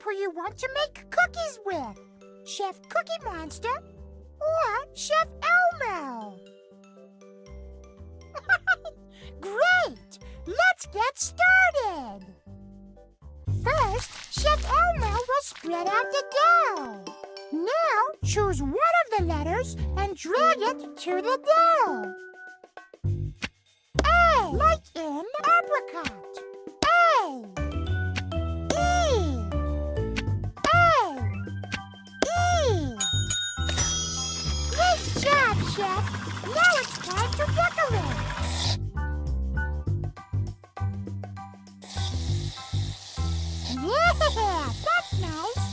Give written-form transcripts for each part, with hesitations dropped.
up who you want to make cookies with. Chef Cookie Monster or Chef Elmo. Great! Let's get started. First, Chef Elmo will spread out the dough. Now, choose one of the letters and drag it to the dough. A, like in apricot. A. E. A. E. Great job, Chef. Now it's time to decorate. Yeah, that's nice.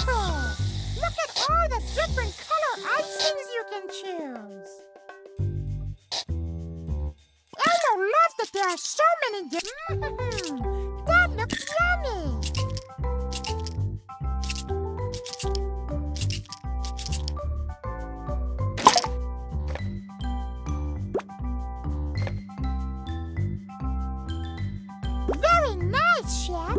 Oh, look at all the different color icings you can choose. Elmo loves that there are so many different. That looks yummy. Very nice, Chef.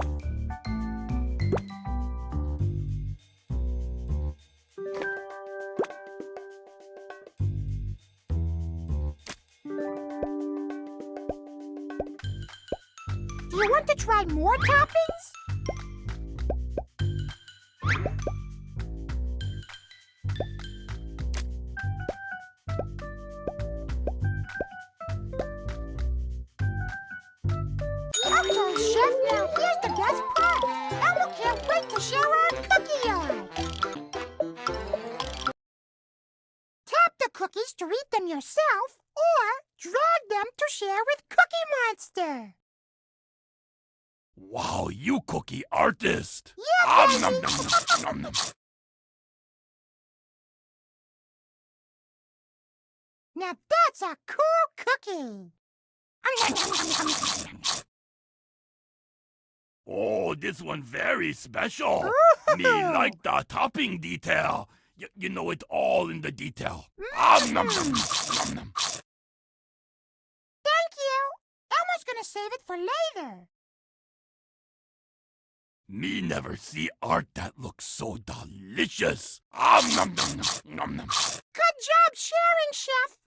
Do you want to try more toppings? Okay, Chef, now here's the best part. Elmo can't wait to share our cookie yard. Tap the cookies to eat them yourself, or drag them to share with Cookie Monster. Wow, you cookie artist! Yeah, Daddy. Nom, nom, nom, nom, nom. Now that's a cool cookie. Oh, this one very special. Ooh. Me like the topping detail. You know it all in the detail. Nom, nom, nom, nom. Thank you. Elmo's gonna save it for later. Me never see art that looks so delicious. Nom, nom, nom, nom, nom. Good job sharing, Chef.